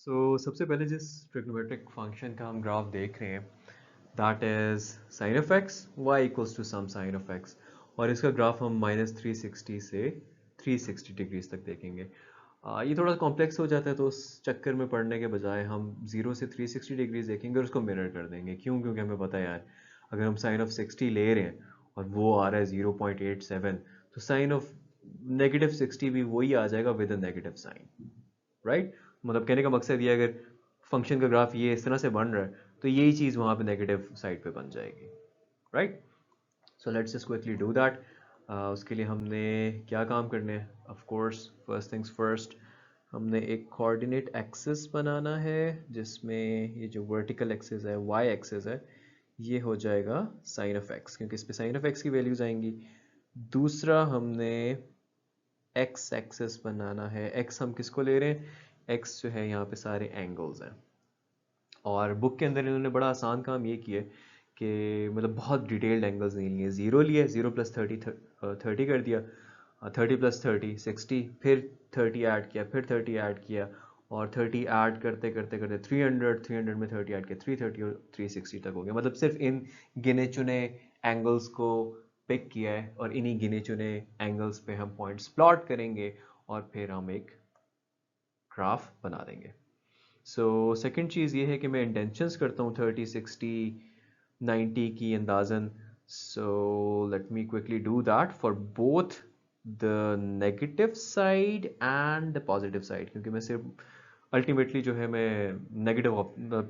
सबसे पहले जिस ट्रिग्नोमेट्रिक फंक्शन का हम ग्राफ देख रहे हैं that is sine of x y equals to some sine of x, और इसका ग्राफ हम -360 से 360 डिग्रीज तक देखेंगे। ये थोड़ा कॉम्प्लेक्स हो जाता है, तो उस चक्कर में पढ़ने के बजाय हम 0 से 360 डिग्रीज देखेंगे और उसको मिरर कर देंगे। क्यों? क्योंकि हमें पता है यार, अगर हम साइन ऑफ 60 ले रहे हैं और वो आ रहा है 0.87, तो साइन ऑफ -60 भी वही आ जाएगा with a negative sign, right? मतलब कहने का मकसद ये, अगर फंक्शन का ग्राफ ये इस तरह से बन रहा है तो यही चीज़ वहाँ पे नेगेटिव साइड पे बन जाएगी, right? So let's just quickly do that. उसके लिए हमने क्या काम करने हैं? Of course first things first, हमने एक कोऑर्डिनेट एक्सिस बनाना है जिसमें ये जो वर्टिकल एक्सिस है, वाई एक्सिस है, ये हो जाएगा साइन ऑफ एक्स, क्योंकि इस पे साइन ऑफ एक्स की वैल्यूज आएंगी। दूसरा हमने एक्स एक्सिस बनाना है। एक्स हम किसको ले रहे हैं? एक्स जो है यहाँ पे सारे एंगल्स हैं, और बुक के अंदर इन्होंने बड़ा आसान काम ये किया कि मतलब बहुत डिटेल्ड एंगल्स नहीं लिए। ज़ीरो लिए, 0 + 30 30 कर दिया, 30 + 30 60, फिर 30 ऐड किया, फिर 30 ऐड किया, और 30 ऐड करते करते करते 300 में 30 ऐड किया, 330 और 360 तक हो गया। मतलब सिर्फ इन गिने चुने एंगल्स को पिक किया है, और इन्हीं गिने चुने एंगल्स पे हम पॉइंट्स प्लॉट करेंगे और फिर हम एक ग्राफ बना देंगे। सो सेकंड चीज़ ये है कि मैं इंटेंशंस करता हूँ 30 60 90 की अंदाज़न। So let me quickly do that for both the negative side and the positive side, क्योंकि मैं सिर्फ अल्टीमेटली जो है मैं नेगेटिव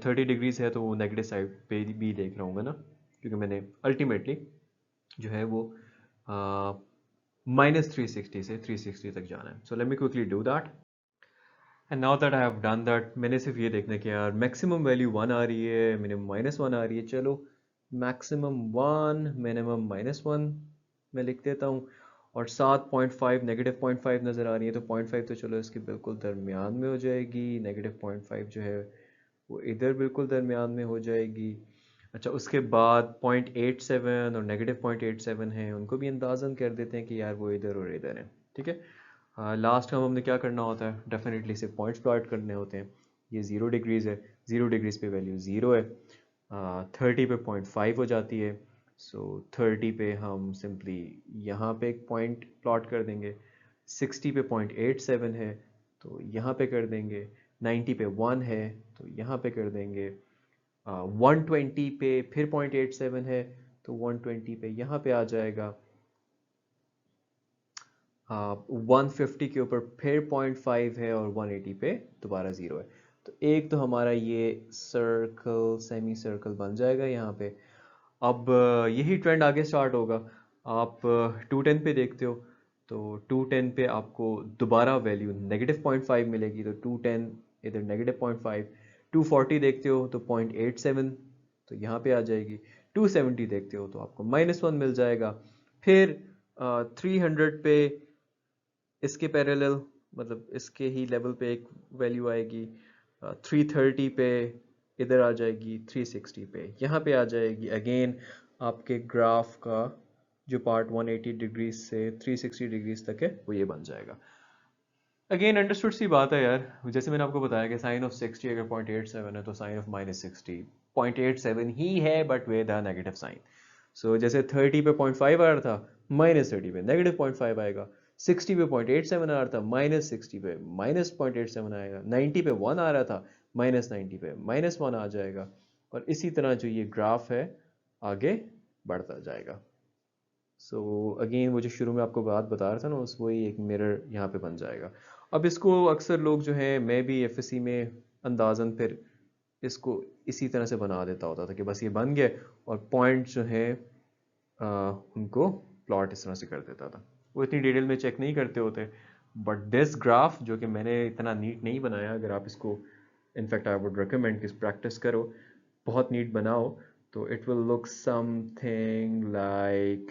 30 डिग्रीज है तो वो नेगेटिव साइड पे भी देख रहा हूँ ना, क्योंकि मैंने अल्टीमेटली जो है वो -360 से 360 तक जाना है। सो let me quickly do that. And now that I have done that, मैंने सिर्फ ये देखना कि यार मैक्सिमम वैल्यू 1 आ रही है, मिनिमम -1 आ रही है। चलो मैक्सिमम 1 मिनिमम -1 मैं लिख देता हूँ, और साथ 0.5 -0.5 नज़र आ रही है, तो 0.5 तो चलो इसके बिल्कुल दरमियान में हो जाएगी, -0.5 जो है वो इधर बिल्कुल दरमियान में हो जाएगी। अच्छा, उसके बाद 0.87 और -0.87 है, उनको भी अंदाज़न कर देते हैं कि यार वो इधर और इधर है, ठीक है। लास्ट का हमने क्या करना होता है? डेफिनेटली सिर्फ पॉइंट्स प्लॉट करने होते हैं। ये 0 डिग्रीज है, 0 डिग्रीज पे वैल्यू 0 है, 30 पे 0.5 हो जाती है। सो 30 पे हम सिंपली यहाँ पे एक पॉइंट प्लॉट कर देंगे, 60 पे 0.87 है तो यहाँ पे कर देंगे, 90 पे 1 है तो यहाँ पे कर देंगे, 120 पे फिर 0.87 है तो 120 पे यहाँ पे आ जाएगा, 150 के ऊपर फिर 0.5 है, और 180 पे दोबारा 0 है। तो एक तो हमारा ये सर्कल, सेमी सर्कल बन जाएगा यहाँ पे। अब यही ट्रेंड आगे स्टार्ट होगा। आप 210 पे देखते हो तो 210 पे आपको दोबारा वैल्यू -0.5 मिलेगी, तो 210 इधर -0.5। 240 देखते हो तो 0.87 तो यहाँ पे आ जाएगी। 270 देखते हो तो आपको -1 मिल जाएगा। फिर 300 पे इसके पैरेलल, मतलब इसके ही लेवल पे एक वैल्यू आएगी, 330 पे इधर आ जाएगी, 360 पे यहाँ पे आ जाएगी। अगेन आपके ग्राफ का जो पार्ट 180 डिग्रीज से 360 डिग्रीज तक है वो ये बन जाएगा। अगेन अंडरस्टूड सी बात है यार, जैसे मैंने आपको बताया कि साइन ऑफ 60 अगर 0.87 है तो साइन ऑफ -60 0.87 ही है but with a negative sign. So जैसे 30 पे 0.5 आ रहा था, -30 पे -0.5 आएगा। 60 पे 0.87 आ रहा था, -60 पे -0.87 आएगा। 90 पे 1 आ रहा था, -90 पे -1 आ जाएगा। और इसी तरह जो ये ग्राफ है आगे बढ़ता जाएगा। सो अगेन वो जो शुरू में आपको बात बता रहा था ना, उस वही एक मिरर यहाँ पे बन जाएगा। अब इसको अक्सर लोग जो है, मैं भी एफएससी में अंदाजन फिर इसको इसी तरह से बना देता होता था कि बस ये बन गया, और पॉइंट जो है उनको प्लॉट इस तरह से कर देता था। वो इतनी डिटेल में चेक नहीं करते होते। बट दिस ग्राफ जो कि मैंने इतना नीट नहीं बनाया, अगर आप इसको इनफैक्ट आई वुड रिकमेंड कि प्रैक्टिस करो, बहुत नीट बनाओ, तो it will look something like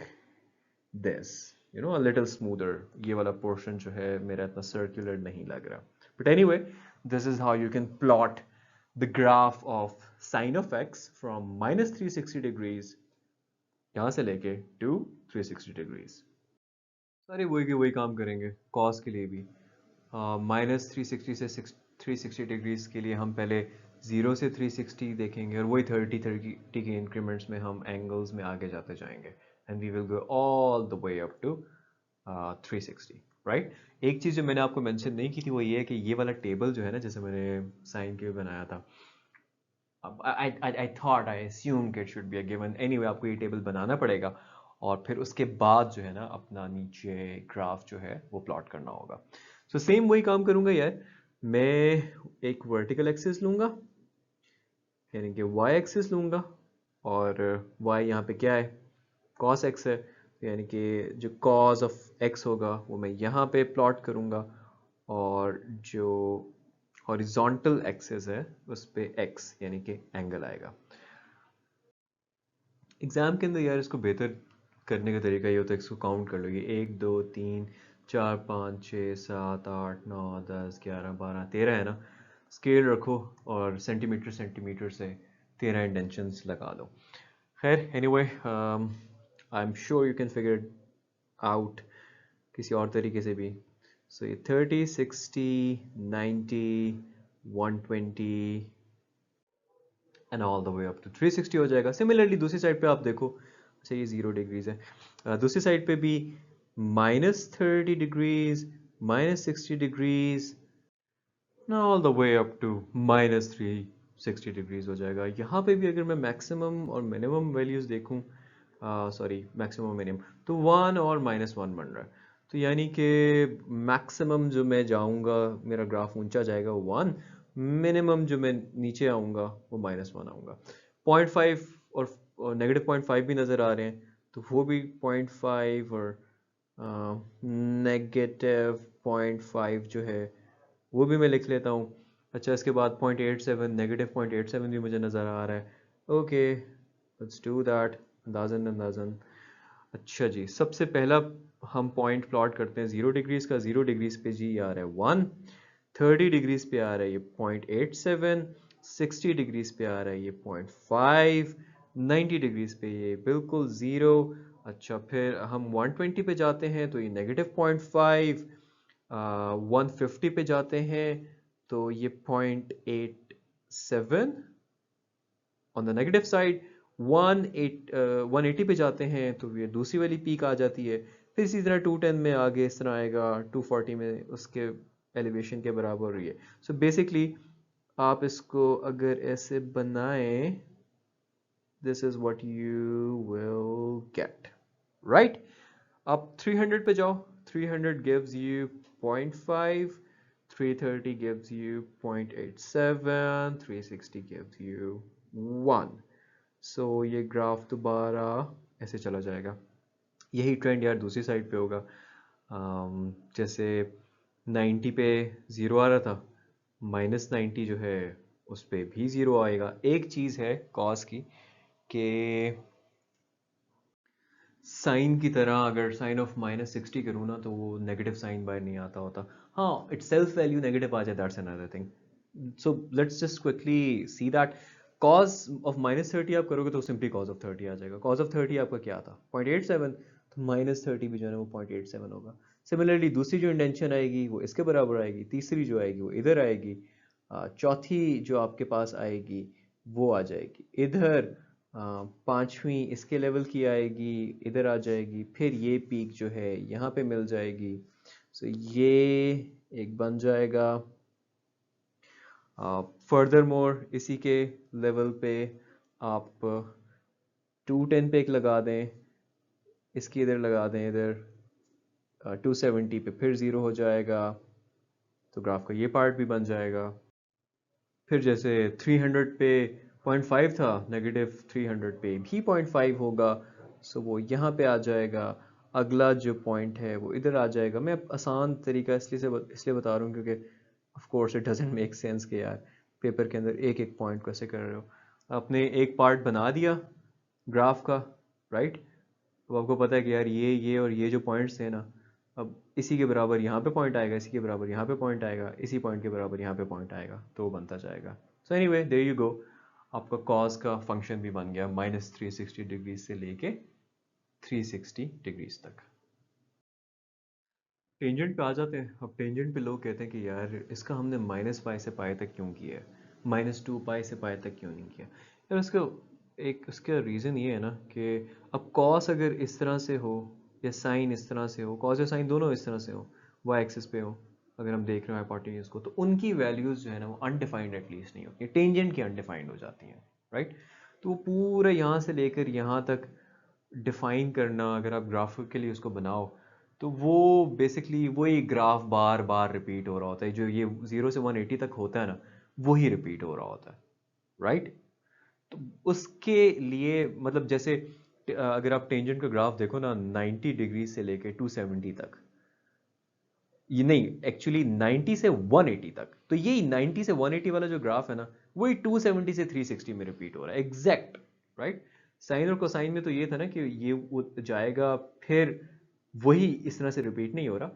this, you know, a little smoother. ये वाला पोर्शन जो है मेरा इतना सर्कुलर नहीं लग रहा, but anyway this is how you can plot the graph of sine of x from -360 degrees यहाँ से लेके टू 360 डिग्रीज। सारे वही के वही काम करेंगे कॉस के लिए भी। -360 से 360 डिग्रीज के लिए हम पहले 0 से 360 देखेंगे और वही 30 के इंक्रीमेंट्स में हम एंगल्स में आगे जाते जाएंगे and we will go all the way up to 360, right. एक चीज़ जो मैंने आपको मेंशन नहीं की थी वो ये है कि ये वाला टेबल जो है ना, जैसे मैंने साइन के बनाया था, अब I thought I assumed it should be a given anyway, आपको ये टेबल बनाना पड़ेगा और फिर उसके बाद जो है ना अपना नीचे ग्राफ जो है वो प्लॉट करना होगा। सो सेम वही काम करूंगा यार, मैं एक वर्टिकल एक्सिस लूंगा यानी कि y एक्सिस लूंगा और y यहाँ पे क्या है, cos x है, यानी कि जो cos ऑफ x होगा वो मैं यहाँ पे प्लॉट करूंगा और जो हॉरिजॉन्टल एक्सिस है उस पे x यानी कि एंगल आएगा। एग्जाम के अंदर यार इसको बेहतर करने का तरीका ये होता है, इसको काउंट कर लो, ये 1 2 3 4 5 6 7 8 9 10 11 12 13 है ना, स्केल रखो और सेंटीमीटर सेंटीमीटर से 13 इंडेंशंस लगा दो। खैर anyway, I am sure you can figure out किसी और तरीके से भी। सो ये 30 60 90 120 and all the way up to 360 हो जाएगा। सिमिलरली दूसरी साइड पे आप देखो, अच्छा ये 0 डिग्रीज है, दूसरी साइड पे भी -30 degrees -60 degrees all the way up to -360 degrees हो जाएगा। यहाँ पे भी अगर मैं मैक्सिमम और मिनिमम वैल्यूज देखूँ, सॉरी मैक्सिमम मिनिमम, तो 1 और -1 बन रहा है, तो यानी कि मैक्सिमम जो मैं जाऊँगा मेरा ग्राफ ऊंचा जाएगा वो 1, मिनिमम जो मैं नीचे आऊँगा वो -1 आऊँगा। 0.5 और नेगेटिव 0.5 भी नज़र आ रहे हैं, तो वो भी 0.5 और नेगेटिव 0.5 जो है वो भी मैं लिख लेता हूँ। अच्छा इसके बाद 0.87 नेगेटिव 0.87 भी मुझे नज़र आ रहा है। ओके लेट्स डू दैट अंदाज़न अंदाज़न। अच्छा जी, सबसे पहला हम पॉइंट प्लॉट करते हैं 0 डिग्रीज का। 0 डिग्रीज पे जी आ रहा है 1, 30 डिग्रीज पे आ रहा है ये 0.87, 60 डिग्रीज पे आ रहा है ये 0.5, 90 डिग्रीज पे ये बिल्कुल 0। अच्छा फिर हम 120 पे जाते हैं तो ये नेगेटिव 0.5, 150 पे जाते हैं तो ये 0.87 ऑन द नेगेटिव साइड, 180 पे जाते हैं तो ये दूसरी वाली पीक आ जाती है। फिर इसी तरह 210 में आगे इस तरह आएगा, 240 में उसके एलिवेशन के बराबर ही है। सो बेसिकली आप इसको अगर ऐसे बनाएं, this is what you will get, right. अब 300 पे जाओ, 300 gives you 0.5, 330 gives you 0.87, 360 gives you 1। सो ये ग्राफ दोबारा ऐसे चला जाएगा। यही ट्रेंड यार दूसरी साइड पे होगा। जैसे 90 पे 0 आ रहा था, -90 जो है उस पे भी 0 आएगा। एक चीज़ है कॉस की कि साइन की तरह अगर साइन ऑफ -60 करूँ ना तो वो नेगेटिव साइन बाहर नहीं आता होता। हाँ इट सेल्फ वैल्यू नेगेटिव आ जाए, that's another thing. So let's just quickly see that cos of -30 आप करोगे तो सिंपली cos ऑफ 30 आ जाएगा। cos ऑफ 30 आपका क्या था 0.87, तो -30 भी जो है वो 0.87 होगा। सिमिलरली दूसरी जो इंटेंशन आएगी वो इसके बराबर आएगी, तीसरी जो आएगी वो इधर आएगी, चौथी जो आपके पास आएगी वो आ जाएगी इधर, पांचवी इसके लेवल की आएगी इधर आ जाएगी, फिर ये पीक जो है यहाँ पे मिल जाएगी। सो ये एक बन जाएगा। फर्दर मोर इसी के लेवल पे आप 210 पे एक लगा दें, इसकी इधर लगा दें, इधर 270 पे फिर 0 हो जाएगा, तो ग्राफ का ये पार्ट भी बन जाएगा। फिर जैसे 300 पे 0.5 था, नेगेटिव 300 पे भी 0.5 होगा, सो वो यहाँ पे आ जाएगा। अगला जो पॉइंट है वो इधर आ जाएगा। मैं आसान तरीका इसलिए बता रहा हूँ क्योंकि of course it doesn't make sense कि यार पेपर के अंदर एक एक पॉइंट कैसे कर रहे हो। आपने एक पार्ट बना दिया ग्राफ का, राइट। अब आपको पता है कि यार ये और ये जो पॉइंट्स हैं ना, अब इसी के बराबर यहाँ पे पॉइंट आएगा, इसी के बराबर यहाँ पे पॉइंट आएगा, इसी पॉइंट के बराबर यहाँ पे पॉइंट आएगा, तो वो बनता जाएगा। So anyway there you go, आपका कॉस का फंक्शन भी बन गया -360 डिग्री से लेके 360 डिग्रीज तक। टेंजेंट पे आ जाते हैं। अब टेंजेंट पे लोग कहते हैं कि यार इसका हमने माइनस पाई से पाई तक क्यों किया है, -2 पाई से पाई तक क्यों नहीं किया। यार उसका एक उसका रीज़न ये है ना कि अब कॉस अगर इस तरह से हो या साइन इस तरह से हो, कॉस या साइन दोनों इस तरह से हो, वाई एक्सिस पे हो, अगर हम देख रहे हो हाइपोटेन्यूज को, तो उनकी वैल्यूज़ जो है ना वो अनडिफाइंड एटलीस्ट नहीं होती, टेंजेंट की अनडिफाइंड हो जाती हैं, राइट। तो वो पूरे यहाँ से लेकर यहाँ तक डिफाइन करना, अगर आप ग्राफिकली उसको बनाओ तो वो बेसिकली वही ग्राफ बार बार रिपीट हो रहा होता है, जो ये 0 से 180 तक होता है ना, वही रिपीट हो रहा होता है, राइट। तो उसके लिए मतलब जैसे अगर आप टेंजेंट का ग्राफ देखो ना 90 डिग्री से लेके 270 तक, ये नहीं एक्चुअली 90 से 180 तक, तो यही 90 से 180 वाला जो ग्राफ है ना, वही 270 से 360 में रिपीट हो रहा है एग्जैक्ट, राइट। साइन और कोसाइन में तो ये था ना कि ये जाएगा फिर वही इस तरह से रिपीट नहीं हो रहा,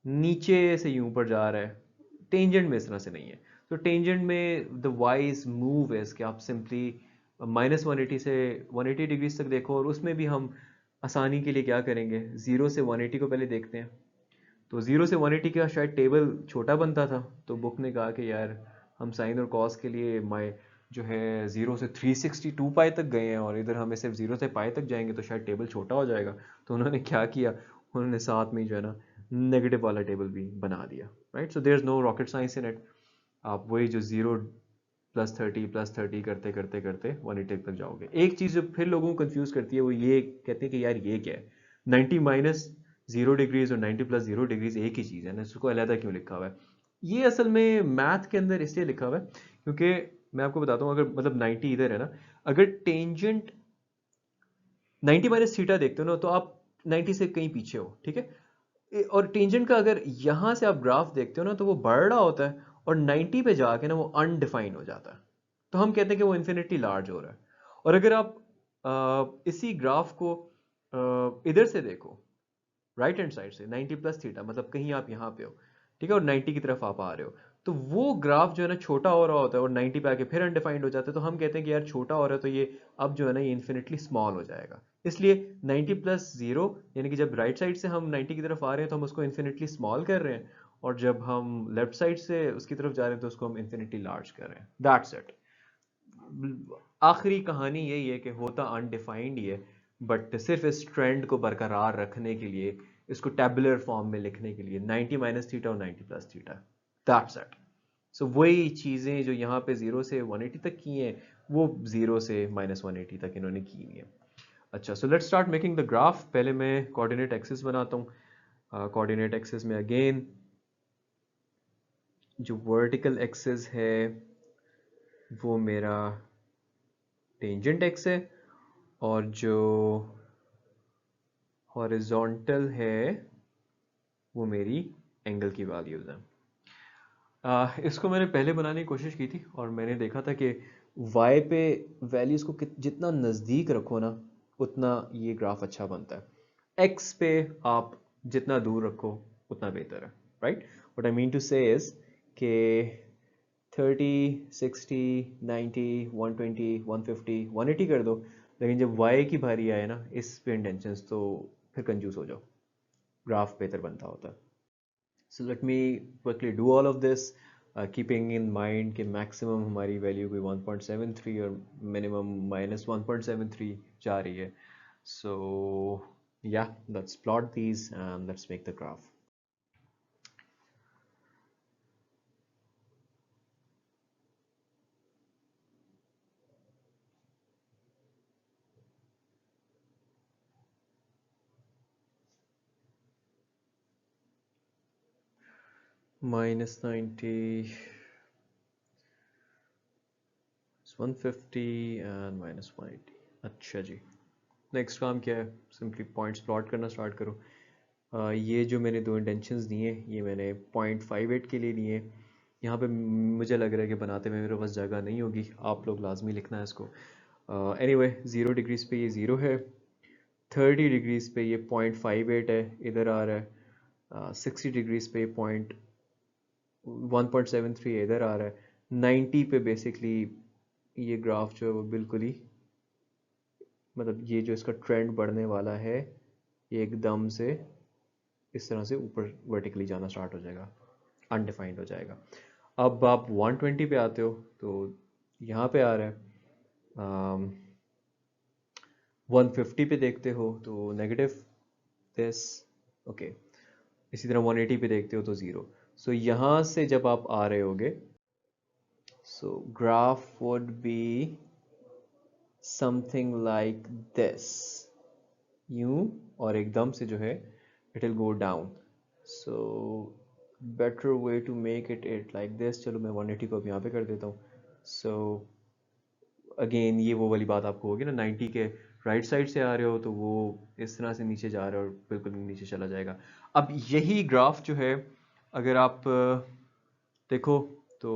नीचे से यूं ऊपर जा रहा है। टेंजेंट में इस तरह से नहीं है। तो टेंजेंट में द वाइज मूव इज कि आप सिंपली -180 से 180 डिग्रीज तक देखो, और उसमें भी हम आसानी के लिए क्या करेंगे, 0 से 180 को पहले देखते हैं। तो 0 से 180 का शायद टेबल छोटा बनता था, तो बुक ने कहा कि यार हम साइन और कॉस के लिए माई जो है 0 से 362 पाई तक गए हैं, और इधर हमें सिर्फ 0 से पाई तक जाएंगे तो शायद टेबल छोटा हो जाएगा। तो उन्होंने क्या किया, उन्होंने साथ में जो है ना नेगेटिव वाला टेबल भी बना दिया, right. So there is no rocket science in it. आप वही जो 0 +30 करते करते करते 180 तक जाओगे। एक चीज़ जो फिर लोगों को कंफ्यूज करती है वो ये कहते हैं कि यार ये क्या है, 90 माइनस 0 डिग्रीज और 90 + 0 डिग्रीज एक ही चीज़ है ना, इसको अलग क्यों लिखा हुआ है। ये असल में मैथ के अंदर इसलिए लिखा हुआ है क्योंकि मैं आपको बताता हूँ, अगर मतलब 90 इधर है ना, अगर टेंजेंट 90 माइनस थीटा देखते हो ना, तो आप 90 से कहीं पीछे हो, ठीक है। और टेंजेंट का अगर यहां से आप ग्राफ देखते हो ना, तो वो बढ़ रहा होता है, और 90 पे जाके ना वो अनडिफाइन हो जाता है। तो हम कहते हैं कि वो इन्फिनिटली लार्ज हो रहा है। और अगर आप इसी ग्राफ को इधर से देखो, राइट हैंड साइड से 90 + थीटा, मतलब कहीं आप यहाँ पे हो, ठीक है, और 90 की तरफ आप आ रहे हो, तो वो ग्राफ जो है ना छोटा हो रहा होता है, और 90 पे आके फिर अनडिफाइंड हो जाता है। तो हम कहते हैं कि यार छोटा हो रहा है, तो ये अब जो है ना ये इन्फिनिटली स्मॉल हो जाएगा। इसलिए 90 + 0 यानी कि जब राइट साइड से हम 90 की तरफ आ रहे हैं तो हम उसको इन्फिनिटली स्मॉल कर रहे हैं, और जब हम लेफ्ट साइड से उसकी तरफ जा रहे हैं तो उसको हम इन्फिनिटली लार्ज कर रहे हैं। That's it. आखिरी कहानी यही है कि होता अनडिफाइंड ही है, बट सिर्फ इस ट्रेंड को बरकरार रखने के लिए, इसको टेबुलर फॉर्म में लिखने के लिए 90 माइनस थीटा और 90 प्लस थीटा, दैट्स इट। सो वही चीज़ें जो यहाँ पे 0 से 180 तक की हैं, वो 0 से -180 तक इन्होंने की हुई हैं। अच्छा, so let's start making the graph. पहले मैं कोऑर्डिनेट एक्सिस बनाता हूँ। कोऑर्डिनेट एक्सिस में अगेन जो वर्टिकल एक्सिस है वो मेरा टेंजेंट एक्स है, और जो हॉरिजॉन्टल है वो मेरी एंगल की वैल्यूज़ हैं। इसको मैंने पहले बनाने की कोशिश की थी, और मैंने देखा था कि y पे वैल्यूज़ को जितना नज़दीक रखो ना, उतना ये ग्राफ अच्छा बनता है। x पे आप जितना दूर रखो उतना बेहतर है, right. What I mean to say is कि 30, 60, 90, 120, 150, 180 कर दो, लेकिन जब y की बारी आए ना इस पे इंटेंशंस, तो फिर कंजूस हो जाओ, ग्राफ बेहतर बनता होता है। So let me quickly do all of this, keeping in mind कि maximum हमारी value कोई 1.73 और minimum -1.73 जा रही है। So yeah, let's plot these and let's make the graph. -90, 150 and -180। अच्छा जी, नेक्स्ट काम क्या है, सिंपली पॉइंट्स प्लॉट करना स्टार्ट करो। ये जो मैंने दो इंटेंशंस दिए ये मैंने 0.58 के लिए लिए। यहाँ पे मुझे लग रहा है कि बनाते में मेरे पास जगह नहीं होगी, आप लोग लाजमी लिखना है इसको। एनीवे 0 डिग्रीज पे ये 0 है, 30 डिग्रीज पे ये 0.58 है, इधर आ रहा है। 60 डिग्रीज पे 1.73 इधर आ रहा है। 90 पे बेसिकली ये ग्राफ जो है वो बिल्कुल ही, मतलब ये जो इसका ट्रेंड बढ़ने वाला है ये एकदम से इस तरह से ऊपर वर्टिकली जाना स्टार्ट हो जाएगा, अनडिफाइंड हो जाएगा। अब आप 120 पे आते हो तो यहाँ पे आ रहा है 150 पे देखते हो तो नेगेटिव दिस, ओके। इसी तरह 180 पे देखते हो तो ज़ीरो। सो यहाँ से जब आप आ रहे होगे, so graph would be something like this, यूं, और एकदम से जो है it will go down. So better way to make it like this, चलो मैं 180 को अब यहाँ पे कर देता हूँ। सो अगेन ये वो वाली बात आपको होगी ना, 90 के राइट साइड से आ रहे हो तो वो इस तरह से नीचे जा रहा है और बिल्कुल नीचे चला जाएगा। अब यही ग्राफ जो है अगर आप देखो तो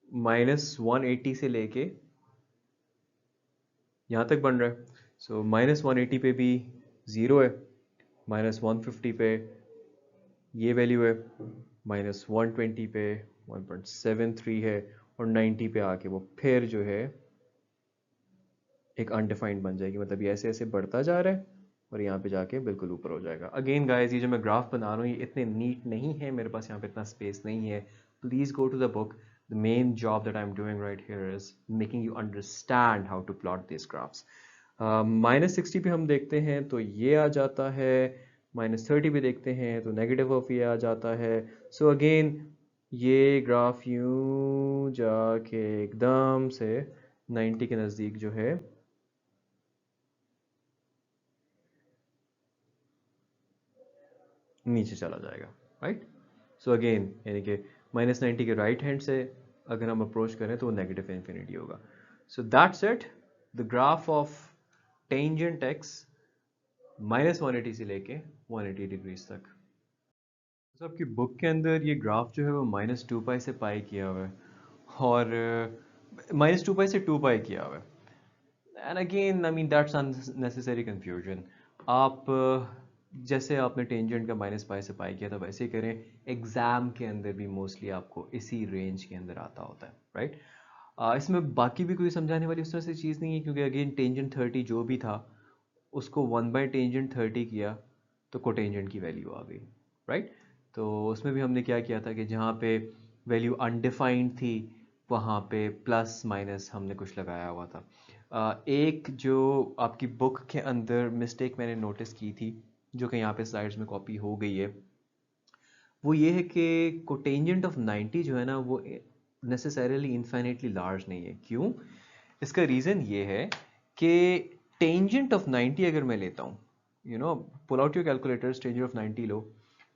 -180 से लेके यहाँ तक बन रहा है। सो -180 पे भी ज़ीरो है, -150 पे ये वैल्यू है, -120 पे 1.73 है, और 90 पे आके वो फिर जो है एक अनडिफाइंड बन जाएगी। मतलब ये ऐसे ऐसे बढ़ता जा रहा है और यहाँ पे जाके बिल्कुल ऊपर हो जाएगा। अगेन गाइस, ये जो मैं ग्राफ बना रहा हूँ ये इतने नीट नहीं है, मेरे पास यहाँ पे इतना स्पेस नहीं है। Please go to the book. The main job that I am doing right here is making you understand how to plot this graphs. -60 पे हम देखते हैं तो ये आ जाता है, -30 पे देखते हैं तो नेगेटिव ऑफ ये आ जाता है। सो अगेन ये ग्राफ यूं जाके एकदम से 90 के नज़दीक जो है नीचे चला जाएगा, राइट। सो अगेन यानी कि -90 के राइट हैंड से अगर हम अप्रोच करें तो वो नेगेटिव इन्फिनिटी होगा। So that's it, the graph of tangent x -180 से लेके 180 डिग्रीज तक। तो आपकी बुक के अंदर ये ग्राफ जो है वो -2π से पाई किया हुआ है, और -2π से 2π किया हुआ है। And again I mean that's unnecessary confusion. आप जैसे आपने टेंजेंट का -π से पाई किया था वैसे ही करें। एग्जाम के अंदर भी मोस्टली आपको इसी रेंज के अंदर आता होता है, राइट। इसमें बाकी भी कोई समझाने वाली उस तरह से चीज़ नहीं है, क्योंकि अगेन टेंजेंट 30 जो भी था उसको 1/टेंजेंट 30 किया तो कोटेंजेंट की वैल्यू आ गई, राइट। तो उसमें भी हमने क्या किया था कि जहाँ पे वैल्यू अनडिफाइंड थी वहाँ पे प्लस माइनस हमने कुछ लगाया हुआ था। एक जो आपकी बुक के अंदर मिस्टेक मैंने नोटिस की थी, जो कि यहाँ पे स्लाइड्स में कॉपी हो गई है, वो ये है कि कोटेंजेंट ऑफ 90 जो है ना वो नेसेसरीली इन्फिनिटली लार्ज नहीं है। क्यों? इसका रीज़न ये है कि टेंजेंट ऑफ 90 अगर मैं लेता हूँ, you know, pull out your calculators, tangent of 90 लो।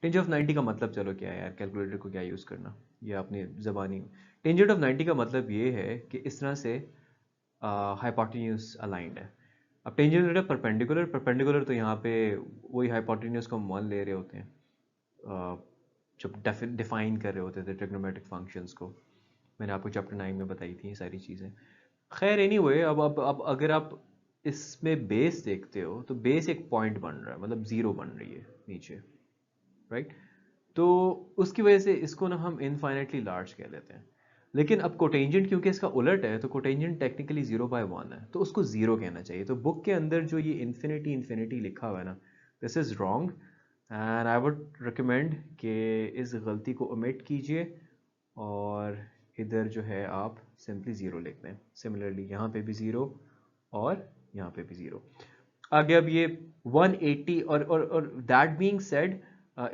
टेंजेंट ऑफ 90 का मतलब चलो क्या है यार, कैलकुलेटर को क्या यूज़ करना, ये अपनी ज़बानी। टेंजेंट ऑफ 90 का मतलब ये है कि इस तरह से हाइपोटेन्यूज अलाइंड है। अब टेंजेंट ऑफ परपेंडिकुलर, परपेंडिकुलर तो यहाँ पे वही हाइपोटेन्यूज को हम मान ले रहे होते हैं जब डिफाइन कर रहे होते थे ट्रिग्नोमेट्रिक फंक्शंस को। मैंने आपको चैप्टर 9 में बताई थी ये सारी चीज़ें। खैर एनीवे, अब अगर आप इसमें बेस देखते हो तो बेस एक पॉइंट बन रहा है, मतलब ज़ीरो बन रही है नीचे, राइट। तो उसकी वजह से इसको ना हम इनफाइनाइटली लार्ज कह लेते हैं। लेकिन अब कोटेंजेंट क्योंकि इसका उलट है तो कोटेंजेंट टेक्निकली 0/1 है, तो उसको ज़ीरो कहना चाहिए। तो बुक के अंदर जो ये इन्फिनिटी इन्फिनिटी लिखा हुआ है ना, this is wrong, and I would recommend कि इस गलती को ओमिट कीजिए और इधर जो है आप सिंपली ज़ीरो लिख दें। सिमिलरली यहाँ पे भी ज़ीरो और यहाँ पे भी ज़ीरो। आगे अब ये 180 और दैट बीइंग सेड,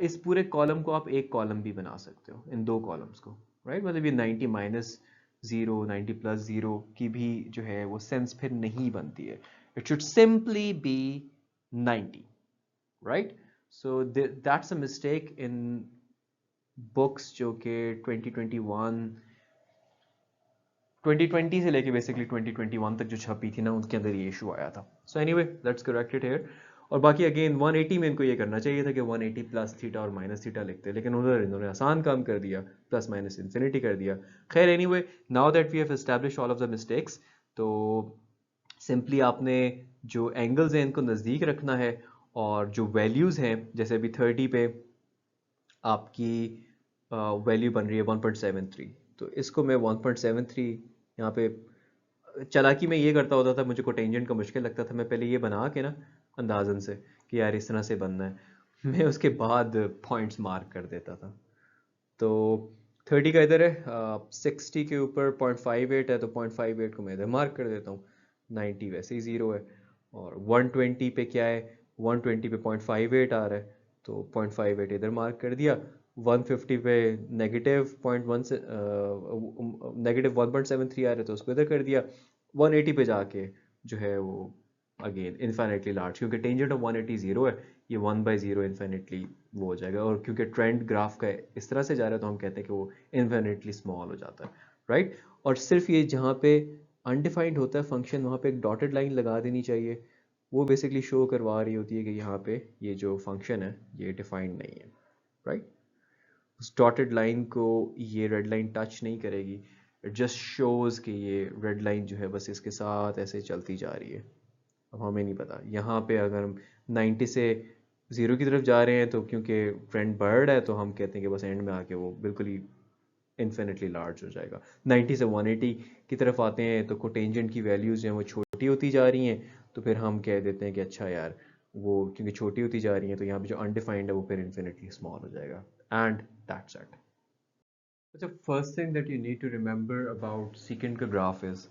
इस पूरे कॉलम को आप एक कॉलम भी बना सकते हो, इन दो कॉलम्स को, राइट। मतलब ये 90 -0 90 +0 की भी जो है वो सेंस फिर नहीं बनती है। It should simply be 90, right. So that's a mistake in books जो कि 2020 से लेके बेसिकली 2021 तक जो छपी थी ना, उनके अंदर ये इशू आया था। So anyway, let's correct it here. और बाकी अगेन 180 में इनको ये करना चाहिए था कि 180 प्लस थीटा और माइनस थीटा लिखते, लेकिन उधर इन्होंने आसान काम कर दिया, प्लस माइनस इन्फिनिटी कर दिया। खैर anyway, now that we have establish all of the mistakes, तो सिंपली आपने जो एंगल्स हैं इनको नज़दीक रखना है, और जो वैल्यूज़ हैं जैसे अभी 30 पे आपकी वैल्यू बन रही है 1.73, तो इसको मैं 1.73 यहाँ पे, चालाकी में ये करता होता था, मुझे कोटेंजेंट का मुश्किल लगता था, मैं पहले ये बना के ना अंदाजन से कि यार इस तरह से बनना है, मैं उसके बाद पॉइंट्स मार्क कर देता था। तो 30 का इधर है, 60 के ऊपर 0.58 है तो 0.58 को मैं इधर मार्क कर देता हूँ। 90 वैसे ही ज़ीरो है। और 120 पे क्या है, 120 पे 0.58 आ रहा है तो 0.58 इधर मार्क कर दिया। 150 पे नेगेटिव पॉइंट वन से नेगेटिव 1.73 आ रहा है तो उसको इधर कर दिया। 180 पे जाके जो है वो अगेन इन्फाइनेटली लार्ज, क्योंकि टेंजेंट ऑफ 180 जीरो है, ये 1/0 इन्फाइनेटली वो हो जाएगा। और क्योंकि ट्रेंड ग्राफ का इस तरह से जा रहा है तो हम कहते हैं कि वो इन्फाइनेटली स्मॉल हो जाता है, राइट। और सिर्फ ये जहाँ पे अनडिफाइंड होता है फंक्शन वहाँ पे एक डॉटेड लाइन लगा देनी चाहिए, वो बेसिकली शो करवा रही होती है कि यहाँ पे ये जो फंक्शन है ये डिफाइंड नहीं है, राइट। उस डॉटेड लाइन को ये रेड लाइन टच नहीं करेगी, इट जस्ट शोज कि ये रेड लाइन जो है बस इसके साथ ऐसे चलती जा रही है। अब हमें नहीं पता यहाँ पे अगर हम 90 से 0 की तरफ जा रहे हैं तो क्योंकि ट्रेंड बढ़ है तो हम कहते हैं कि बस एंड में आके वो बिल्कुल ही इन्फिनिटली लार्ज हो जाएगा। 90 से 180 की तरफ आते हैं तो कोटेंजेंट की वैल्यूज़ जो हैं वो छोटी होती जा रही हैं, तो फिर हम कह देते हैं कि अच्छा यार वो क्योंकि छोटी होती जा रही हैं तो यहाँ पे जो अनडिफाइंड है वो फिर इन्फिनिटली स्मॉल हो जाएगा। And that's it. अच्छा, first thing that you need to remember about secant का ग्राफ इज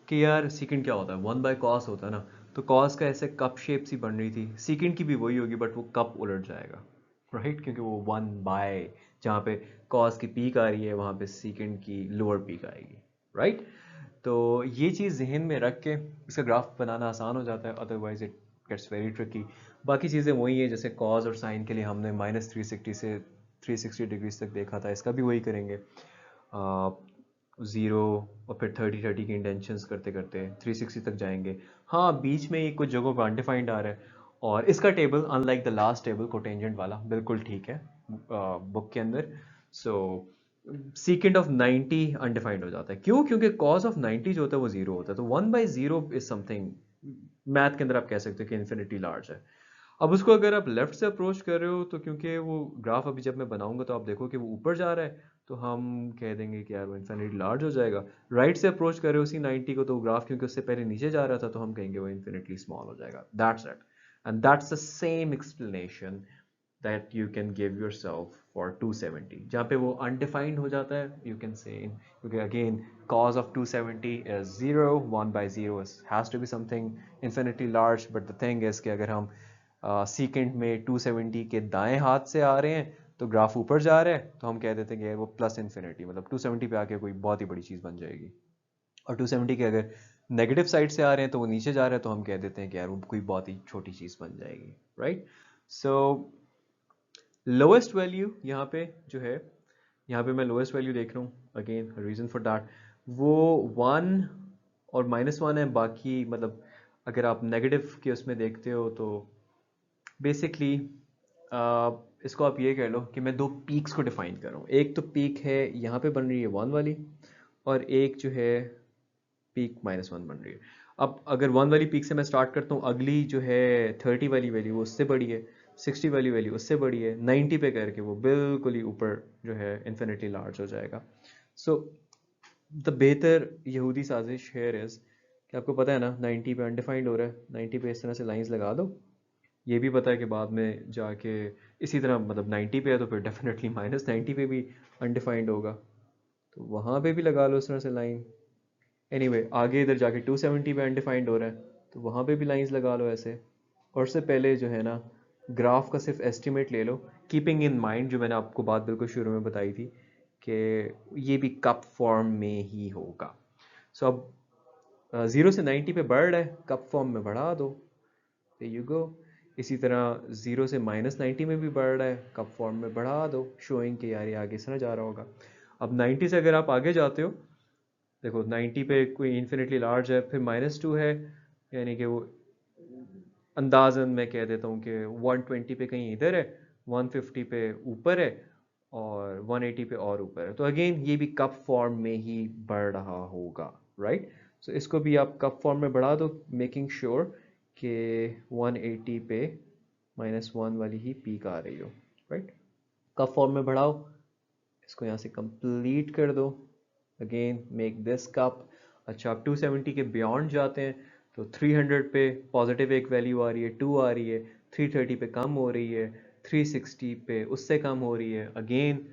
कि यार सीकेंड क्या होता है, 1/cos होता है ना। तो कॉस का ऐसे कप शेप सी बन रही थी, सीकेंड की भी वही होगी बट वो कप उलट जाएगा, राइट, क्योंकि वो 1/, जहाँ पे कॉस की पीक आ रही है वहाँ पे सीकेंड की लोअर पीक आएगी, राइट। तो ये चीज़ जहन में रख के इसका ग्राफ बनाना आसान हो जाता है, otherwise it gets very tricky. बाकी चीज़ें वही है, जैसे कॉस और साइन के लिए हमने -360 से 360 डिग्रीज तक देखा था, इसका भी वही करेंगे। ज़ीरो और फिर 30 की इंटेंशंस करते करते 360 तक जाएंगे। हाँ, बीच में ये कुछ जगहों पर अनडिफाइंड आ रहा है। और इसका table unlike the last table cotangent वाला बिल्कुल ठीक है बुक के अंदर। सो सीकेंड ऑफ 90 अनडिफाइंड हो जाता है, क्यों? क्योंकि कॉस ऑफ 90 जो होता है वो जीरो होता है, तो 1/0 इज समथिंग मैथ के अंदर आप कह सकते हो कि इन्फिनिटी लार्ज है। अब उसको अगर आप लेफ्ट से अप्रोच कर रहे हो तो क्योंकि वो ग्राफ अभी जब मैं बनाऊंगा तो आप देखो कि वो ऊपर जा रहा है तो हम कह देंगे कि यार वो इन्फिनिटी लार्ज हो जाएगा। राइट से अप्रोच कर रहे हो उसी 90 को तो ग्राफ क्योंकि उससे पहले नीचे जा रहा था तो हम कहेंगे वो इन्फिनिटली स्मॉल हो जाएगा। That's it. And that's the same explanation that you can give yourself for 270, जहाँ पे वो undefined हो जाता है you can say, क्योंकि again cos of 270 is 0, 1/0 has to be something infinitely large, but the thing is कि अगर हम secant में 270 के दाएं हाथ से आ रहे हैं तो ग्राफ ऊपर जा रहा है तो हम कह देते हैं कि वो प्लस इन्फिनिटी, मतलब 270 पे आके कोई बहुत ही बड़ी चीज़ बन जाएगी। और 270 के अगर नेगेटिव साइड से आ रहे हैं तो वो नीचे जा रहा है तो हम कह देते हैं कि यार वो कोई बहुत ही छोटी चीज़ बन जाएगी, राइट। सो लोएस्ट वैल्यू यहाँ पे जो है, यहाँ पे मैं लोएस्ट वैल्यू देख रहा हूँ, अगेन रीज़न फॉर दैट वो 1 और -1 है। बाकी मतलब अगर आप नेगेटिव के उसमें देखते हो तो बेसिकली इसको आप ये कह लो कि मैं दो पीक्स को डिफाइन कर रहा हूँ। एक तो पीक है यहाँ पे बन रही है 1 वाली, और एक जो है पीक -1 बन रही है। अब अगर 1 वाली पीक से मैं स्टार्ट करता हूँ, अगली जो है 30 वाली वैल्यू वो उससे बड़ी है, 60 वाली वैल्यू उससे बड़ी है, 90 पे करके वो बिल्कुल ही ऊपर जो है इन्फिनिटली लार्ज हो जाएगा। सो द बेहतर यहूदी साजिश हेयर इज़ कि आपको पता है ना 90 पे अनडिफाइंड हो रहा है, 90 पे इस तरह से लाइंस लगा दो। ये भी पता है कि बाद में जाके इसी तरह मतलब 90 पे है तो फिर डेफिनेटली -90 पे भी अनडिफाइंड होगा, तो वहाँ पे भी लगा लो इस तरह से लाइन। एनीवे आगे इधर जाके 270 पे अनडिफाइंड हो रहा है तो वहाँ पे भी लाइंस लगा लो ऐसे। और उससे पहले जो है ना ग्राफ का सिर्फ एस्टिमेट ले लो, कीपिंग इन माइंड जो मैंने आपको बात बिल्कुल शुरू में बताई थी कि ये भी कप फॉर्म में ही होगा। सो अब 0 से 90 पे बढ़ रहा है, कप फॉर्म में बढ़ा दो, यू गो। इसी तरह 0 से -90 में भी बढ़ रहा है, कप फॉर्म में बढ़ा दो, शोइंग कि यार ये आगे से ना जा रहा होगा। अब 90 से अगर आप आगे जाते हो, देखो 90 पे कोई इन्फिनिटली लार्ज है, फिर -2 है, यानी कि वो अंदाजन मैं कह देता हूँ कि 120 पे कहीं इधर है, 150 पे ऊपर है, और 180 पे और ऊपर है, तो अगेन ये भी कप फॉर्म में ही बढ़ रहा होगा, राइट। सो इसको भी आप कप फॉर्म में बढ़ा दो, मेकिंग श्योर कि 180 पे -1 वाली ही पीक आ रही हो, राइट। कप फॉर्म में बढ़ाओ, इसको यहाँ से कंप्लीट कर दो, अगेन मेक दिस कप। अच्छा, आप 270 के बियॉन्ड जाते हैं तो 300 पे पॉजिटिव एक वैल्यू आ रही है, 2 आ रही है, 330 पे कम हो रही है, 360 पे उससे कम हो रही है, अगेन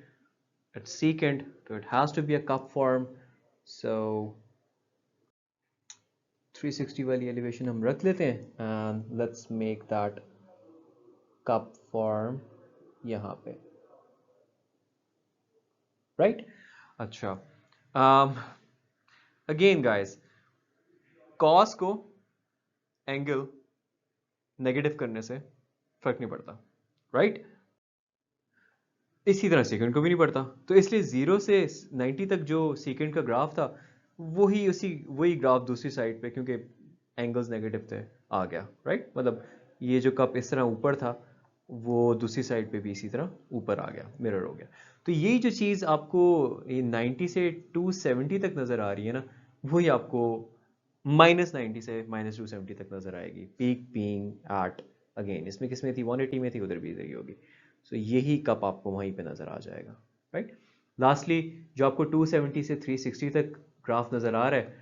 इट्स secant, तो it has to be a cup form. So 360 वाली एलिवेशन हम रख लेते हैं and let's make that cup form यहाँ पे, right? अच्छा, अगेन गाइस, cos को एंगल नेगेटिव करने से फर्क नहीं पड़ता, राइट? इसी तरह सेकंड को भी नहीं पड़ता, तो इसलिए 0 से 90 तक जो सेकंड का ग्राफ था वही ग्राफ दूसरी साइड पे, क्योंकि एंगल्स नेगेटिव थे, आ गया, राइट? मतलब ये जो कप इस तरह ऊपर था वो दूसरी साइड पे भी इसी तरह ऊपर आ गया, मिरर हो गया। तो यही जो चीज़ आपको ये 90 से 270 तक नज़र आ रही है ना, वही आपको -90 से -270 तक नज़र आएगी, पीक बीइंग एट, अगेन इसमें किसमें थी, 180 में थी, उधर भी इधर ही होगी। सो यही कप आपको वहीं पे नज़र आ जाएगा, राइट? लास्टली जो आपको 270 से 360 तक ग्राफ नज़र आ रहा है,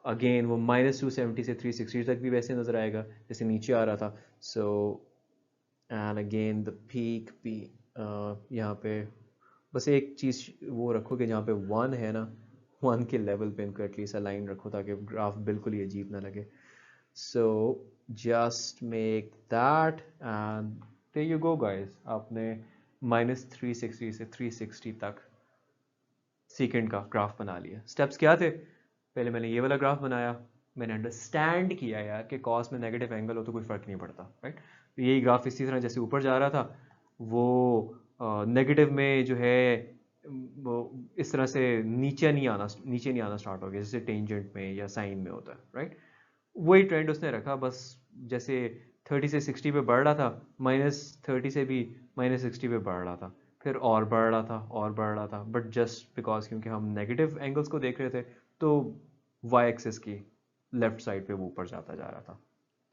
अगेन वो -270 से 360 तक भी वैसे नज़र आएगा जैसे नीचे आ रहा था। So and again the peak भी यहाँ पे बस एक चीज़ वो रखो कि जहाँ पे 1 है ना, 1 के लेवल पे इनको एटलीस्ट अलाइन रखो ताकि ग्राफ बिल्कुल ही अजीब ना लगे। So just make that and there you go guys, आपने -360 से 360 तक सेकंड का ग्राफ बना लिया। स्टेप्स क्या थे? पहले मैंने ये वाला ग्राफ बनाया, मैंने अंडरस्टैंड किया यार कि कॉस में नेगेटिव एंगल हो तो कोई फ़र्क नहीं पड़ता, राइट? तो यही ग्राफ इसी तरह जैसे ऊपर जा रहा था वो नेगेटिव में जो है वो इस तरह से नीचे नहीं आना स्टार्ट हो गया जैसे टेंजेंट में या साइन में होता है, राइट? वही ट्रेंड उसने रखा, बस जैसे 30 से 60 पे बढ़ रहा था, -30 से भी -60 पे बढ़ रहा था, फिर और बढ़ रहा था और बढ़ रहा था, बट जस्ट बिकॉज क्योंकि हम नेगेटिव एंगल्स को देख रहे थे तो वाई एक्सिस की लेफ्ट साइड पे वो ऊपर जाता जा रहा था,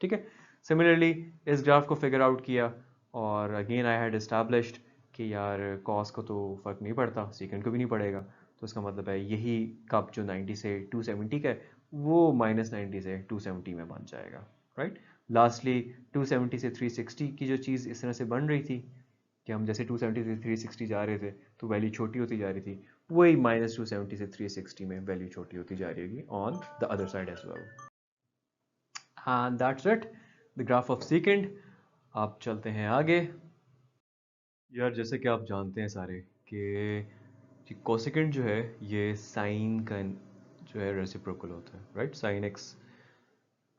ठीक है? सिमिलरली इस ग्राफ को फिगर आउट किया और अगेन आई हैड एस्टैब्लिश्ड कि यार कॉस को तो फ़र्क नहीं पड़ता, सेकंड को भी नहीं पड़ेगा, तो इसका मतलब है यही कप जो 90 से 270 का है वो -90 से 270 में बन जाएगा, राइट? लास्टली 270 से 360 की जो चीज़ इस तरह से बन रही थी कि हम जैसे 270 से 360 जा रहे थे तो वैल्यू छोटी होती जा रही थी, वही -270 से 360 में वैल्यू छोटी होती जा रही होगी on the other side as well. And that's it, the graph of second. आप चलते हैं आगे। यार जैसे कि आप जानते हैं सारे कि कोसेकेंड जो है ये साइन का जो है रेसिप्रोकल होता है, राइट? साइन एक्स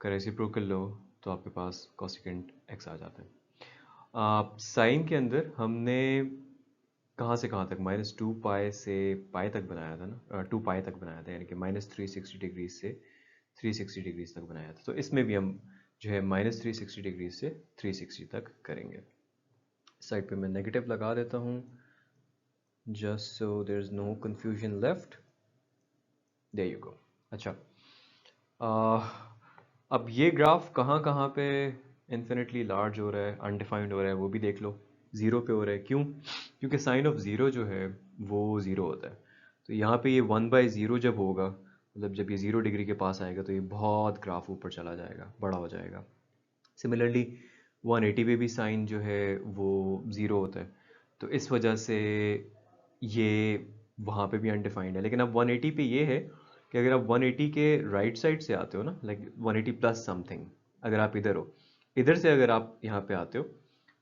का रेसिप्रोकल लो तो आपके पास कोसेकेंड एक्स आ जाता है। साइन के अंदर हमने कहाँ से कहाँ तक -2 पाई से पाई तक बनाया था ना, 2 पाई तक बनाया था, यानी कि -360 डिग्रीज से 360 डिग्रीज तक बनाया था। तो इसमें भी हम जो है -360 डिग्रीज से 360 तक करेंगे। साइड पे मैं नेगेटिव लगा देता हूँ just so there is no confusion left, there you go. अच्छा, अब ये ग्राफ कहाँ कहाँ पे इन्फिनिटली लार्ज हो रहा है, अनडिफाइंड हो रहा है, वो भी देख लो। ज़ीरो पे हो रहा है, क्यों? क्योंकि साइन ऑफ ज़ीरो जो है वो ज़ीरो होता है। तो यहाँ पे ये 1/0 जब होगा, मतलब जब ये 0 डिग्री के पास आएगा तो ये बहुत ग्राफ ऊपर चला जाएगा, बड़ा हो जाएगा। सिमिलरली 180 पे भी साइन जो है वो ज़ीरो होता है, तो इस वजह से ये वहाँ पे भी अनडिफाइंड है। लेकिन अब 180 पे ये है कि अगर आप 180 के राइट साइड से आते हो ना, लाइक 180 प्लस समथिंग, अगर आप इधर हो, इधर से अगर आप यहाँ पे आते हो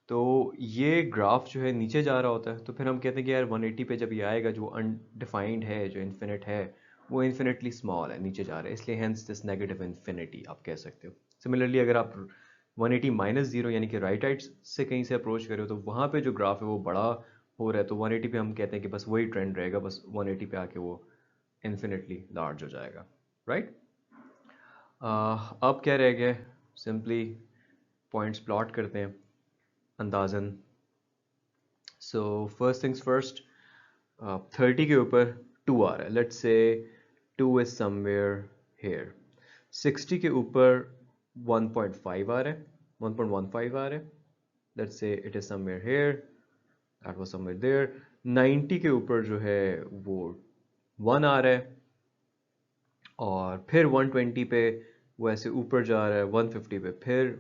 तो ये ग्राफ जो है नीचे जा रहा होता है, तो फिर हम कहते हैं कि यार 180 पे जब ये आएगा जो अनडिफाइंड है, जो इन्फिनिट है, वो इन्फिनिटली स्मॉल है, नीचे जा रहा है, इसलिए हैंस दिस नेगेटिव इन्फिनिटी आप कह सकते हो। सिमिलरली अगर आप 180 -0 यानी कि राइट राइट से कहीं से अप्रोच करो तो वहाँ पे जो ग्राफ है वो बड़ा हो रहा है, तो 180 पे हम कहते हैं कि बस वही ट्रेंड रहेगा, बस 180 पे आके वो इन्फिनिटली लार्ज हो जाएगा, राइट? अब क्या रह गया? सिंपली पॉइंट्स प्लॉट करते हैं अंदाजन। सो फर्स्ट थिंग्स फर्स्ट, 30 के ऊपर 2 आ रहा है, लेट्स से 2 इज समवेयर हेयर। 60 के ऊपर 1.5 आ रहा है, 1.15 आ रहा है, let's say it is somewhere here, that was somewhere there. 90 के ऊपर जो है वो 1 आ रहा है, और फिर 120 पे वो ऐसे ऊपर जा रहा है, 150 पे फिर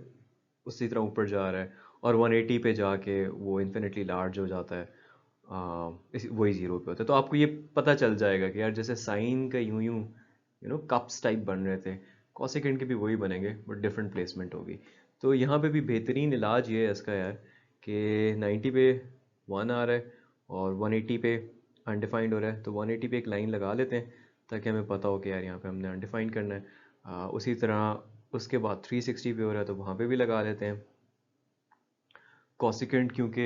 उसी तरह ऊपर जा रहा है, और 180 पे जाके वो इन्फिनिटली लार्ज हो जाता है, वही ज़ीरो पे होता है। तो आपको ये पता चल जाएगा कि यार जैसे साइन का यूं यूं कप्स टाइप बन रहे थे, कॉसेकेंड के भी वही बनेंगे बट डिफरेंट प्लेसमेंट होगी। तो यहाँ पे भी बेहतरीन इलाज ये है इसका यार कि 90 पे 1 आ रहा है और 180 पे अनडिफाइंड हो रहा है, तो 180 पे एक लाइन लगा लेते हैं ताकि हमें पता हो कि यार यहाँ पे हमने अनडिफाइंड करना है। उसी तरह उसके बाद 360 पे हो रहा है तो वहाँ पे भी लगा लेते हैं कॉसिकेंट, क्योंकि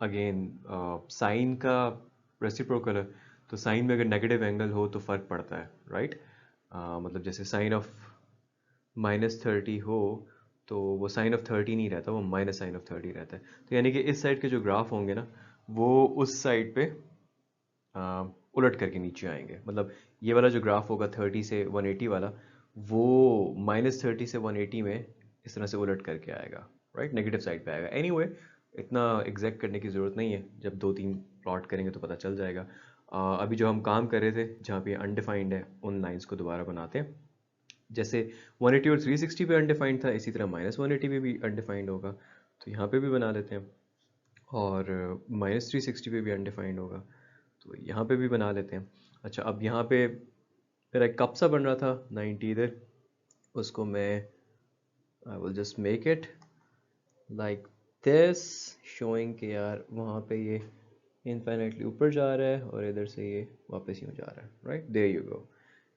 अगेन साइन का रेसिप्रोकल है, तो साइन में अगर नेगेटिव एंगल हो तो फ़र्क पड़ता है, राइट। मतलब जैसे साइन ऑफ -30 हो तो वो साइन ऑफ 30 नहीं रहता, वो माइनस साइन ऑफ 30 रहता है। तो यानी कि इस साइड के जो ग्राफ होंगे ना वो उस साइड पे उलट करके नीचे आएंगे। मतलब ये वाला जो ग्राफ होगा 30 से 180 वाला, वो -30 से 180 में इस तरह से उलट करके आएगा, राइट, नेगेटिव साइड पे आएगा। एनीवे इतना एग्जैक्ट करने की ज़रूरत नहीं है, जब 2-3 प्लॉट करेंगे तो पता चल जाएगा। अभी जो हम काम कर रहे थे जहाँ पे अनडिफाइंड है उन लाइंस को दोबारा बनाते हैं। जैसे 180 और 360 पे अनडिफाइंड था, इसी तरह -180 पे भी अनडिफाइंड होगा, तो यहाँ पे भी बना लेते हैं। और -360 पे भी अनडिफाइंड होगा, तो यहाँ पे भी बना लेते हैं। अच्छा, अब यहाँ पे मेरा एक कप सा बन रहा था 90 इधर, उसको मैं I will just make it like this, showing कि यार वहाँ पे ये इनफाइनाइटली ऊपर जा रहा है और इधर से ये वापस यूँ जा रहा है, राइट, देयर यू गो।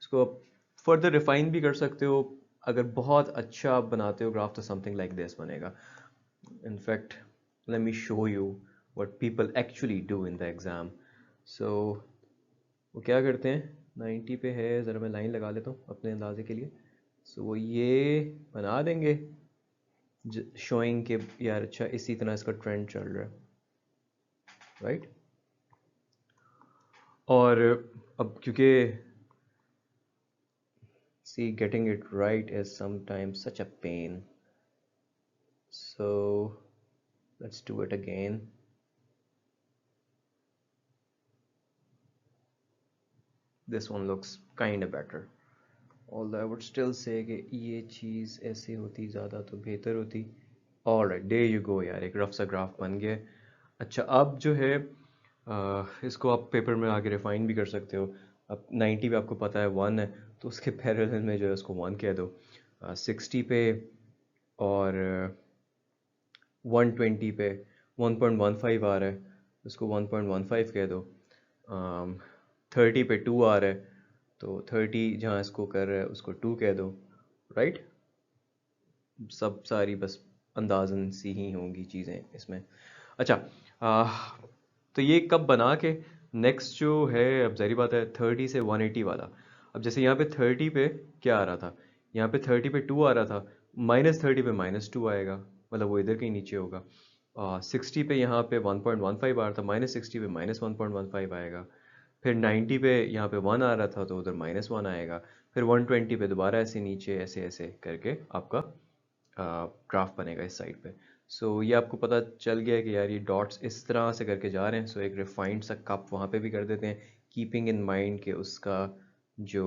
इसको आप फर्दर रिफाइन भी कर सकते हो, अगर बहुत अच्छा आप बनाते हो ग्राफ तो समथिंग लाइक दिस बनेगा। In fact, let me show you what people actually do in the exam. So, वो क्या करते हैं, 90 पे है, ज़रा मैं लाइन लगा लेता हूँ अपने अंदाजे के लिए। सो वो ये बना देंगे शोइंग के यार अच्छा इसी तरह इसका ट्रेंड चल रहा है, राइट। और अब क्योंकि see getting it right is sometimes such a pain, so let's do it again. This one looks kind of better, although I would still say कि ये चीज़ ऐसे होती ज़्यादा तो बेहतर होती। ऑलराइट, there you go यार, एक रफ सा ग्राफ बन गया। अच्छा, अब जो है इसको आप पेपर में आगे रिफाइन भी कर सकते हो। अब 90 पे आपको पता है 1 है, तो उसके पैरेलल में जो है उसको 1 कह दो। 60 पे और 120 पे 1.15 आ रहा है, उसको 1.15 कह दो। 30 पे 2 आ रहा है, तो 30 जहाँ इसको कर रहा है उसको 2 कह दो, राइट। सब सारी बस अंदाज़न सी ही होंगी चीज़ें इसमें। अच्छा, तो ये कब बना के नेक्स्ट जो है, अब ज़ाहिर बात है 30 से 180 वाला। अब जैसे यहाँ पे 30 पे क्या आ रहा था, यहाँ पे 30 पे 2 आ रहा था, -30 पे -2 आएगा, मतलब वो इधर कहीं नीचे होगा। 60 पे यहाँ पे 1.15 आ रहा था, -60 पे -1.15 आएगा। फिर 90 पे यहाँ पे 1 आ रहा था तो उधर -1 आएगा। फिर 120 पे दोबारा ऐसे नीचे ऐसे ऐसे करके आपका ग्राफ बनेगा इस साइड पे। सो ये आपको पता चल गया है कि यार ये डॉट्स इस तरह से करके जा रहे हैं। सो एक रिफाइंड सा कप वहाँ पे भी कर देते हैं, कीपिंग इन माइंड कि उसका जो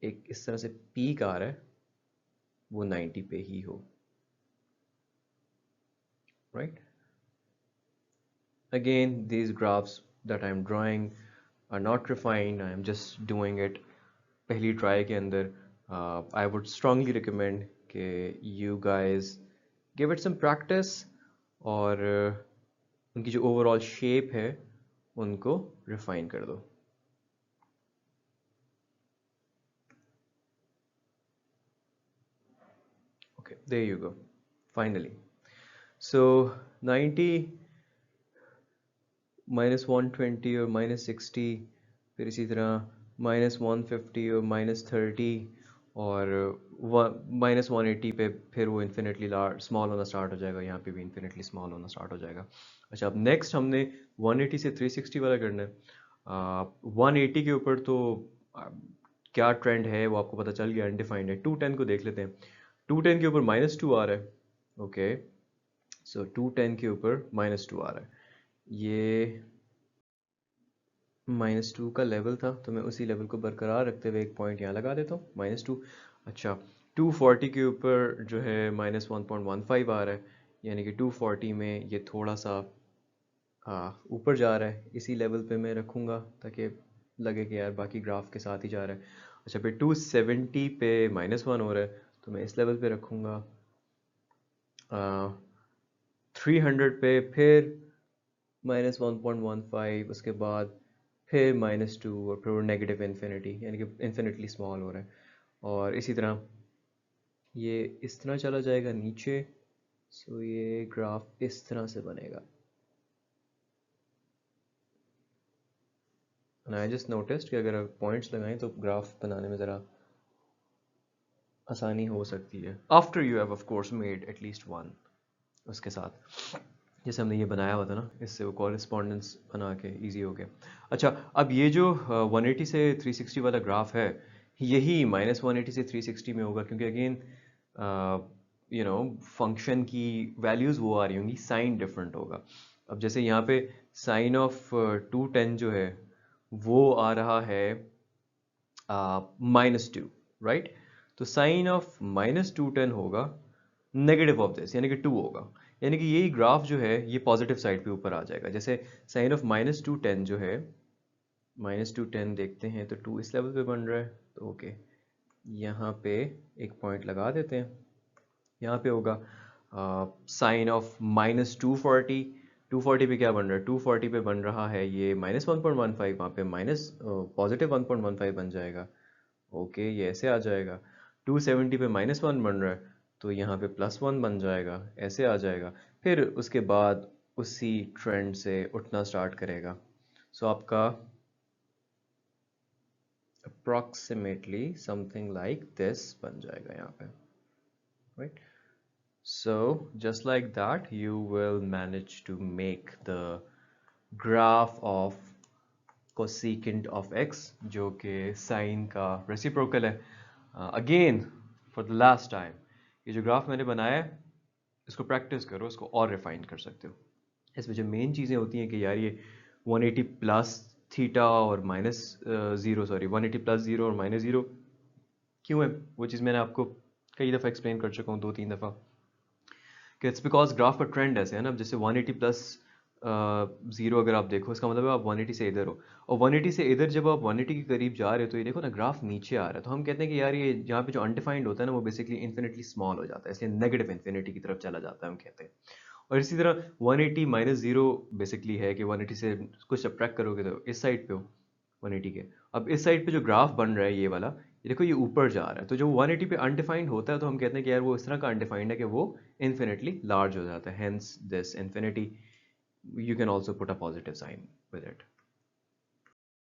एक इस तरह से पीक आ रहा है वो 90 पे ही हो, right. Again, these graphs that I'm drawing are not refined. I am just doing it पहली ट्राई के अंदर। I would strongly recommend कि you guys give it some practice और उनकी जो ओवरऑल शेप है उनको रिफाइन कर दो। Okay, there you go. Finally, so 90 -120 और -60, फिर इसी तरह -150 और -30 और -180 पे फिर वो इन्फिनिटली लार्ज स्मॉल होना स्टार्ट हो जाएगा, यहाँ पे भी इन्फिनिटली स्मॉल होना स्टार्ट हो जाएगा। अच्छा, अब नेक्स्ट हमने 180 से 360 वाला करना है। 180 के ऊपर तो आ, क्या ट्रेंड है वो आपको पता चल गया, अनडिफाइंड है। 210 को देख लेते हैं। 210 के ऊपर -2 आ रहा है, ओके। सो 210 के ऊपर -2 आ रहा है, ये -2 का लेवल था, तो मैं उसी लेवल को बरकरार रखते हुए एक पॉइंट यहाँ लगा देता हूँ, -2। अच्छा, 240 के ऊपर जो है -1.15 आ रहा है, यानी कि 240 में ये थोड़ा सा ऊपर जा रहा है, इसी लेवल पे मैं रखूँगा ताकि लगे कि यार बाकी ग्राफ के साथ ही जा रहा है। अच्छा, फिर 270 पे -1 हो रहा है तो मैं इस लेवल पे रखूँगा। 300 पे फिर -1.15, उसके बाद फिर -2 और फिर नेगेटिव इन्फिनिटी, यानी कि इन्फिनिटली स्मॉल हो रहा है। और इसी तरह ये इस तरह चला जाएगा नीचे। सो ये ग्राफ इस तरह से बनेगा। आई जस्ट नोटिस्ड कि अगर पॉइंट्स लगाएं तो ग्राफ बनाने में ज़रा आसानी हो सकती है, after you have of course made at least one उसके साथ। जैसे हमने ये बनाया हुआ था ना, इससे वो कॉरेस्पॉन्डेंस बना के ईजी हो गया। अच्छा, अब ये जो 180 से 360 वाला ग्राफ है, यही -180 से 360 में होगा, क्योंकि अगेन यू नो फंक्शन की वैल्यूज़ वो आ रही होंगी, साइन डिफरेंट होगा। अब जैसे यहाँ पे साइन ऑफ 210 जो है वो आ रहा है -2, राइट। तो साइन ऑफ -210 होगा नेगेटिव ऑफ दिस, यानी कि 2 होगा, यानी कि यही ग्राफ जो है ये पॉजिटिव साइड पे ऊपर आ जाएगा। जैसे साइन ऑफ -210 जो है, -210 देखते हैं तो 2 इस लेवल पे बन रहा है, तो ओके यहाँ पे एक पॉइंट लगा देते हैं। यहाँ पे होगा साइन ऑफ -240, 240 पे क्या बन रहा है, 240 पे बन रहा है ये -1.15, वहाँ पे माइनस पॉजिटिव 1.15 बन जाएगा। ओके, ये ऐसे आ जाएगा। 270 पे -1 बन रहा है तो यहाँ पे +1 बन जाएगा, ऐसे आ जाएगा। फिर उसके बाद उसी ट्रेंड से उठना स्टार्ट करेगा। सो आपका अप्रॉक्सीमेटली समथिंग लाइक दिस बन जाएगा यहाँ पे, right. So just like that you will manage to make the graph of cosecant of x, जो कि साइन का रेसिप्रोकल है। Again for the last time, ये जो ग्राफ मैंने बनाया है इसको प्रैक्टिस करो, इसको और रिफाइन कर सकते हो। इसमें जो मेन चीज़ें होती हैं कि यार ये 180 प्लस थीटा और -180 प्लस 0 और -0 क्यों है, वो चीज़ मैंने आपको कई दफ़ा एक्सप्लेन कर चुका हूँ, 2-3 दफ़ा, कि इट्स बिकॉज ग्राफ का ट्रेंड ऐसे है ना। जैसे 180 प्लस 0 अगर आप देखो, इसका मतलब है आप 180 से इधर हो, और 180 से इधर जब आप 180 के करीब जा रहे हो तो ये देखो ना ग्राफ नीचे आ रहा है। तो हम कहते हैं कि यार ये यहाँ पे जो अनडिफाइंड होता है ना वो बेसिकली इन्फिनिटली स्मॉल हो जाता है, इसलिए नेगेटिव इन्फिनिटी की तरफ चला जाता है, हम कहते हैं। और इसी तरह 180 -0 बेसिकली है कि 180 से कुछ सब्ट्रैक्ट करोगे तो इस साइड पे हो 180 के। अब इस साइड पे जो ग्राफ बन रहा है ये वाला, ये देखो ये ऊपर जा रहा है, तो जो 180 पे अनडिफाइंड होता है तो हम कहते हैं कि यार वो इस तरह का अनडिफाइंड है कि वो इन्फिनिटली लार्ज हो जाता है, hence this infinity. You can also put a positive sign with it.